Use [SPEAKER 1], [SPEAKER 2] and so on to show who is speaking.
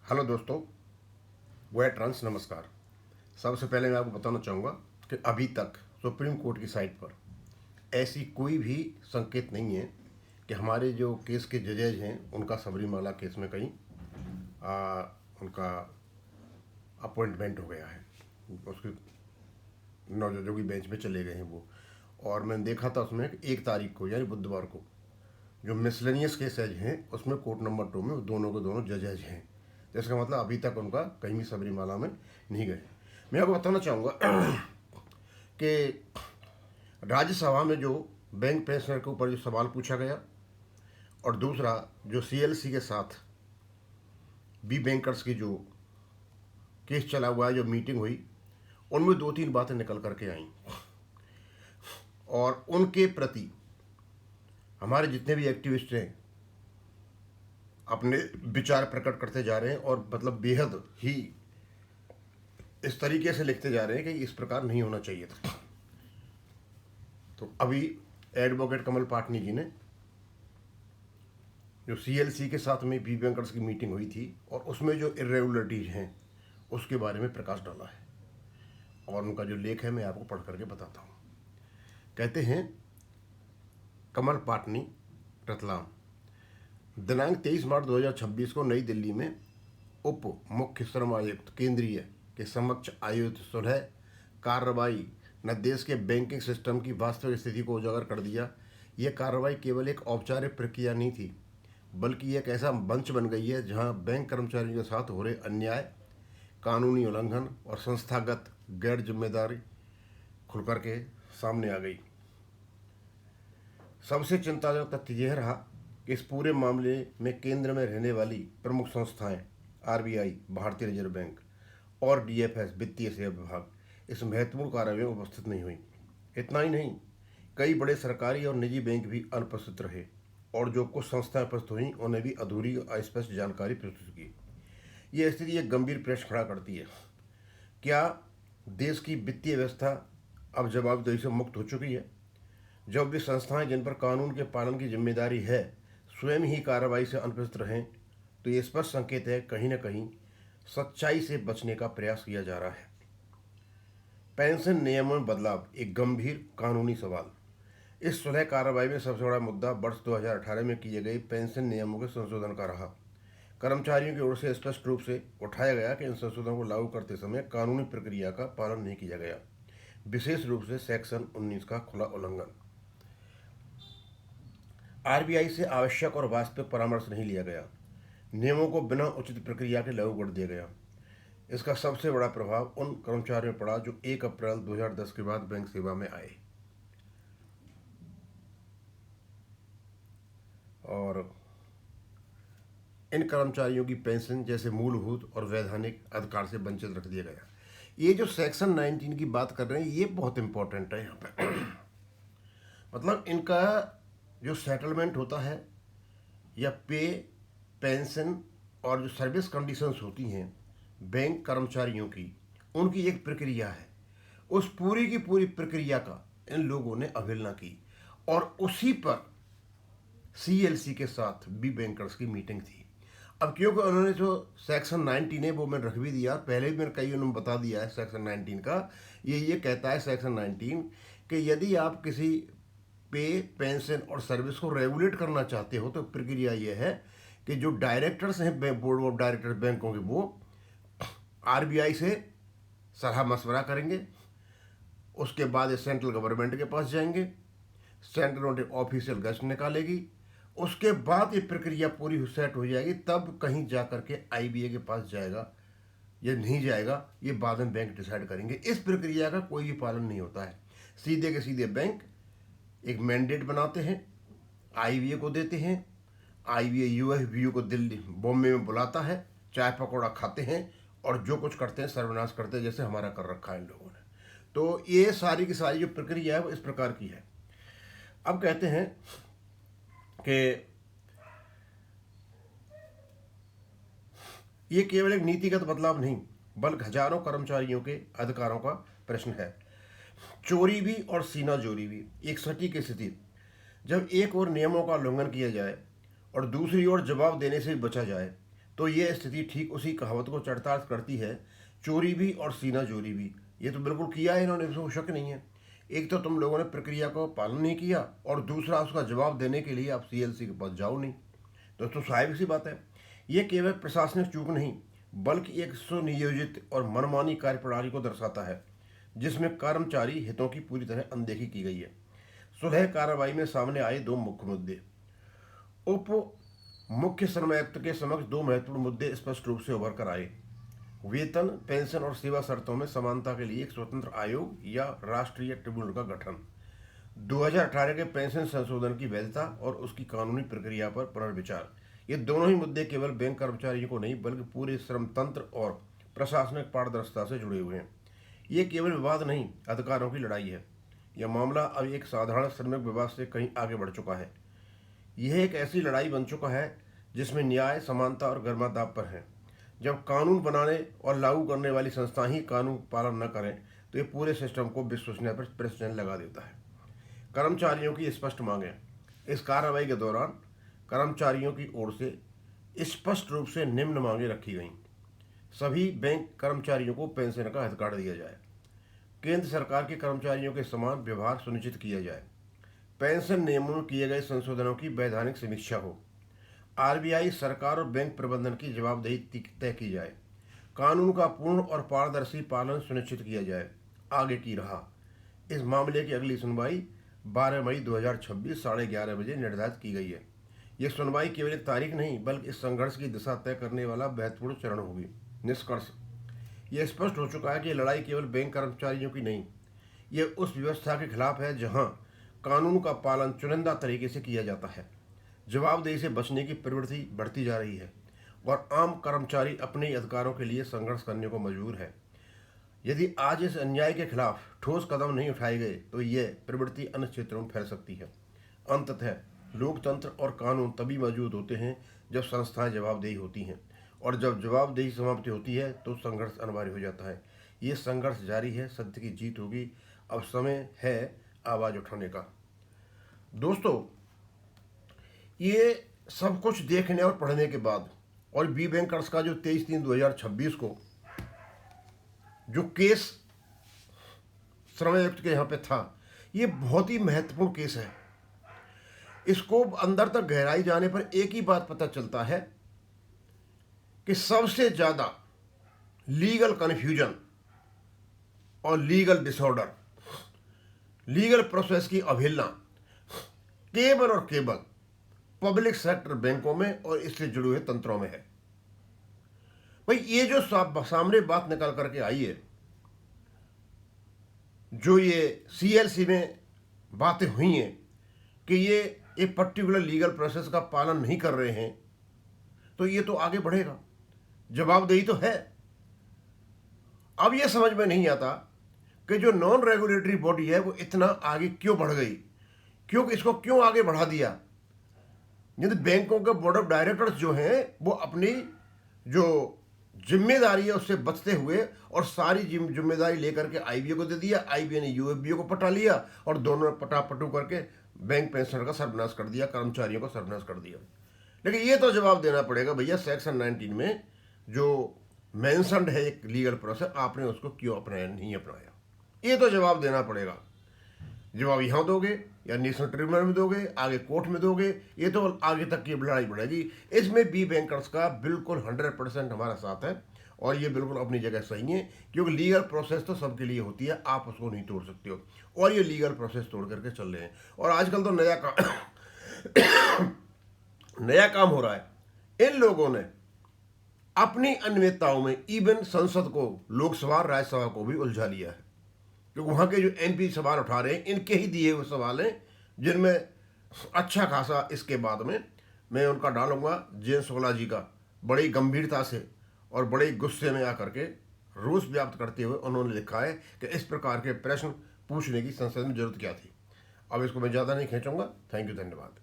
[SPEAKER 1] Hello दोस्तों, वो trans नमस्कार। सबसे पहले मैं आपको बताना चाहूँगा कि अभी तक सुप्रीम कोर्ट की साइट पर ऐसी कोई भी संकेत नहीं है कि हमारे जो केस के जजेज हैं उनका सबरीमाला केस में कहीं उनका अपॉइंटमेंट हो गया है। उसकी 9 जजों की बेंच पे चले गए हैं वो। और मैंने देखा था उसमें 1 तारीख को यानी बुधवार को जो मिसलेनियस केसेज हैं उसमें कोर्ट नंबर 2 में दोनों के दोनों जजेज हैं। तो इसका मतलब अभी तक उनका कहीं भी सबरीमाला में नहीं गए। मैं आपको बताना चाहूँगा कि राज्यसभा में जो बैंक पेंशनर के ऊपर जो सवाल पूछा गया और दूसरा जो सीएलसी के साथ बी बैंकर्स की जो केस चला हुआ है, जो मीटिंग हुई, उनमें 2-3 बातें निकल करके आई और उनके प्रति हमारे जितने भी एक्टिविस्ट हैं अपने विचार प्रकट करते जा रहे हैं और मतलब बेहद ही इस तरीके से लिखते जा रहे हैं कि इस प्रकार नहीं होना चाहिए था। तो अभी एडवोकेट कमल पाटनी जी ने जो सीएलसी के साथ में बी बैंकर्स की मीटिंग हुई थी और उसमें जो इरेगुलरिटीज हैं उसके बारे में प्रकाश डाला है और उनका जो लेख है मैं आपको पढ़ करके बताता हूँ। कहते हैं कमल पाटनी, रतलाम, दिनांक 23 मार्च 2026 को नई दिल्ली में उप मुख्य श्रम आयुक्त केंद्रीय के समक्ष आयोजित सुलह कार्रवाई न देश के बैंकिंग सिस्टम की वास्तविक स्थिति को उजागर कर दिया। यह कार्रवाई केवल एक औपचारिक प्रक्रिया नहीं थी, बल्कि एक ऐसा मंच बन गई है जहां बैंक कर्मचारियों के साथ हो रहे अन्याय, कानूनी उल्लंघन और संस्थागत गैर जिम्मेदारी खुलकर के सामने आ गई। सबसे चिंताजनक तथ्य यह रहा कि इस पूरे मामले में केंद्र में रहने वाली प्रमुख संस्थाएं आरबीआई, भारतीय रिजर्व बैंक और डीएफएस, वित्तीय सेवा विभाग, इस महत्वपूर्ण कार्रवाई में उपस्थित नहीं हुई। इतना ही नहीं, कई बड़े सरकारी और निजी बैंक भी अनुपस्थित रहे और जो कुछ संस्थाएं उपस्थित हुई उन्हें भी अधूरी और अस्पष्ट जानकारी प्रस्तुत की। यह स्थिति एक गंभीर प्रश्न खड़ा करती है, क्या देश की वित्तीय व्यवस्था अब जवाबदेही से मुक्त हो चुकी है? जब भी संस्थाएं जिन पर कानून के पालन की जिम्मेदारी है स्वयं ही कार्रवाई से अनुपस्थित रहें, तो ये स्पष्ट संकेत है कहीं न कहीं सच्चाई से बचने का प्रयास किया जा रहा है। पेंशन नियमों में बदलाव एक गंभीर कानूनी सवाल। इस सुलह कार्रवाई में सबसे बड़ा मुद्दा वर्ष 2018 में किए गए पेंशन नियमों के संशोधन का रहा। कर्मचारियों की ओर से स्पष्ट रूप से उठाया गया कि इन संशोधनों को लागू करते समय कानूनी प्रक्रिया का पालन नहीं किया गया, विशेष रूप से सेक्शन 19 का खुला उल्लंघन। आरबीआई से आवश्यक और वास्तविक परामर्श नहीं लिया गया, नियमों को बिना उचित प्रक्रिया के लागू कर दिया गया। इसका सबसे बड़ा प्रभाव उन कर्मचारियों पर पड़ा जो 1 अप्रैल 2010 के बाद बैंक सेवा में आए और इन कर्मचारियों की पेंशन जैसे मूलभूत और वैधानिक अधिकार से वंचित रख दिया गया। ये जो सेक्शन 19 की बात कर रहे हैं ये बहुत इंपॉर्टेंट है यहाँ पे। मतलब इनका जो सेटलमेंट होता है या पे, पेंशन और जो सर्विस कंडीशंस होती हैं बैंक कर्मचारियों की, उनकी एक प्रक्रिया है। उस पूरी की पूरी प्रक्रिया का इन लोगों ने अवहेलना की और उसी पर सीएलसी के साथ बी बैंकर्स की मीटिंग थी। अब क्योंकि उन्होंने जो सेक्शन 19 है वो मैंने रख भी दिया, पहले भी मैंने कई उन्होंने बता दिया है। सेक्शन 19 का ये कहता है, सेक्शन 19, कि यदि आप किसी पे, पेंशन और सर्विस को रेगुलेट करना चाहते हो तो प्रक्रिया ये है कि जो डायरेक्टर्स हैं बोर्ड ऑफ डायरेक्टर्स बैंकों के, वो आरबीआई से सलाह मशवरा करेंगे। उसके बाद ये सेंट्रल गवर्नमेंट के पास जाएंगे, सेंट्रल गवर्नमेंट ऑफिशियल गश्त निकालेगी। उसके बाद ये प्रक्रिया पूरी सेट हो जाएगी, तब कहीं जा करके आईबीए के पास जाएगा या नहीं जाएगा ये बाद में बैंक डिसाइड करेंगे। इस प्रक्रिया का कोई भी पालन नहीं होता है। सीधे के सीधे बैंक एक मैंडेट बनाते हैं, आईबीए को देते हैं, आईबीए यूएफबीयू को दिल्ली बॉम्बे में बुलाता है, चाय पकौड़ा खाते हैं और जो कुछ करते हैं सर्वनाश करते हैं, जैसे हमारा कर रखा है इन लोगों ने। तो ये सारी की सारी जो प्रक्रिया है वो इस प्रकार की है। अब कहते हैं कि ये केवल एक नीतिगत बदलाव नहीं बल्कि हजारों कर्मचारियों के अधिकारों का प्रश्न है। चोरी भी और सीना जोरी भी एक सटीक स्थिति, जब एक ओर नियमों का उल्लंघन किया जाए और दूसरी ओर जवाब देने से बचा जाए, तो ये स्थिति ठीक उसी कहावत को चरितार्थ करती है, चोरी भी और सीना चोरी भी। ये तो बिल्कुल किया है इन्होंने, इसमें शक नहीं है। एक तो तुम लोगों ने प्रक्रिया को पालन नहीं किया, और दूसरा उसका जवाब देने के लिए आप सीएलसी के पास जाओ नहीं। दोस्तों स्वाभाविक सी बात है, ये केवल प्रशासनिक चूक नहीं बल्कि एक सुनियोजित और मनमानी कार्यप्रणाली को दर्शाता है, जिसमें कर्मचारी हितों की पूरी तरह अनदेखी की गई है। सुलह कार्रवाई में सामने आए दो मुख्य मुद्दे। उप मुख्य श्रम आयुक्त के समक्ष दो महत्वपूर्ण मुद्दे स्पष्ट रूप से उभर कर आए। वेतन, पेंशन और सेवा शर्तों में समानता के लिए एक स्वतंत्र आयोग या राष्ट्रीय ट्रिब्यूनल का गठन, 2018 के पेंशन संशोधन की वैधता और उसकी कानूनी प्रक्रिया पर पुनर्विचार। ये दोनों ही मुद्दे केवल बैंक कर्मचारियों को नहीं बल्कि पूरे श्रम तंत्र और प्रशासनिक पारदर्शिता से जुड़े हुए हैं। ये केवल विवाद नहीं, अधिकारों की लड़ाई है। यह मामला अब एक साधारण श्रमिक विवाद से कहीं आगे बढ़ चुका है। यह एक ऐसी लड़ाई बन चुका है जिसमें न्याय, समानता और गर्मा दांव पर है। जब कानून बनाने और लागू करने वाली संस्थाएं ही कानून पालन न करें तो ये पूरे सिस्टम को विश्वसनीयता पर प्रश्न लगा देता है। कर्मचारियों की स्पष्ट मांगें। इस कार्रवाई के दौरान कर्मचारियों की ओर से स्पष्ट रूप से निम्न मांगें रखी गईं। सभी बैंक कर्मचारियों को पेंशन का अधिकार दिया जाए। केंद्र सरकार के कर्मचारियों के समान व्यवहार सुनिश्चित किया जाए। पेंशन नियमों में किए गए संशोधनों की वैधानिक समीक्षा हो। आरबीआई, सरकार और बैंक प्रबंधन की जवाबदेही तय की जाए। कानून का पूर्ण और पारदर्शी पालन सुनिश्चित किया जाए। आगे की राह। इस मामले की अगली सुनवाई 12 मई 2026 11:30 बजे निर्धारित की गई है। यह सुनवाई केवल एक तारीख नहीं बल्कि इस संघर्ष की दिशा तय करने वाला महत्वपूर्ण चरण होगी। निष्कर्ष, यह स्पष्ट हो चुका है कि लड़ाई केवल बैंक कर्मचारियों की नहीं, यह उस व्यवस्था के खिलाफ है जहां कानून का पालन चुनिंदा तरीके से किया जाता है। जवाबदेही से बचने की प्रवृत्ति बढ़ती जा रही है और आम कर्मचारी अपने अधिकारों के लिए संघर्ष करने को मजबूर है। यदि आज इस अन्याय के खिलाफ ठोस कदम नहीं उठाए गए तो यह प्रवृत्ति अन्य क्षेत्रों में फैल सकती है। अंततः लोकतंत्र और कानून तभी मौजूद होते हैं जब संस्थाएं जवाबदेही होती हैं, और जब जवाबदेही समाप्ति होती है तो संघर्ष अनिवार्य हो जाता है। ये संघर्ष जारी है, सत्य की जीत होगी। अब समय है आवाज़ उठाने का। दोस्तों, ये सब कुछ देखने और पढ़ने के बाद, और बी बैंकर्स का जो 23/3/2026 को जो केस श्रम आयुक्त के यहाँ पे था, ये बहुत ही महत्वपूर्ण केस है। इसको अंदर तक गहराई जाने पर एक ही बात पता चलता है कि सबसे ज़्यादा लीगल कन्फ्यूजन और लीगल डिसऑर्डर, लीगल प्रोसेस की अवहेलना केवल और केवल पब्लिक सेक्टर बैंकों में और इससे जुड़े हुए तंत्रों में है। भाई, ये जो सामने बात निकल करके आई है, जो ये सीएलसी में बातें हुई हैं कि ये एक पर्टिकुलर लीगल प्रोसेस का पालन नहीं कर रहे हैं, तो ये तो आगे बढ़ेगा। जवाबदेही तो है। अब ये समझ में नहीं आता कि जो नॉन रेगुलेटरी बॉडी है वो इतना आगे क्यों बढ़ गई, क्यों इसको क्यों आगे बढ़ा दिया। यदि बैंकों के बोर्ड ऑफ डायरेक्टर्स जो हैं वो अपनी जो जिम्मेदारी है उससे बचते हुए और सारी जिम्मेदारी लेकर के आईबीए को दे दिया, आईबीए ने यूएफबीओ को पटा लिया और दोनों ने पटापटू करके बैंक पेंशन का सर्वनाश कर दिया, कर्मचारियों का सर्वनाश कर दिया। लेकिन ये तो जवाब देना पड़ेगा भैया, सेक्शन 19 में जो मेंशन्ड है एक लीगल प्रोसेस, आपने उसको क्यों अपनाया, नहीं अपनाया, ये तो जवाब देना पड़ेगा। जवाब यहाँ दोगे या नेशनल ट्रिब्यूनल में दोगे, आगे कोर्ट में दोगे, ये तो आगे तक की लड़ाई बढ़ेगी। इसमें बी बैंकर्स का बिल्कुल 100% हमारा साथ है और ये बिल्कुल अपनी जगह सही है, क्योंकि लीगल प्रोसेस तो सबके लिए होती है, आप उसको नहीं तोड़ सकते हो, और ये लीगल प्रोसेस तोड़ करके चल रहे हैं। और आजकल तो नया काम हो रहा है। इन लोगों ने अपनी अनियमितताओं में इवन संसद को, लोकसभा राज्यसभा को भी उलझा लिया है, क्योंकि वहाँ के जो एमपी सवाल उठा रहे हैं इनके ही दिए हुए सवाल हैं, जिनमें अच्छा खासा इसके बाद में मैं उनका डालूंगा जयंत शुक्ला जी का, बड़ी गंभीरता से और बड़े गुस्से में आकर के रोष व्याप्त करते हुए उन्होंने लिखा है कि इस प्रकार के प्रश्न पूछने की संसद में जरूरत क्या थी। अब इसको मैं ज़्यादा नहीं खींचूंगा। थैंक यू, धन्यवाद।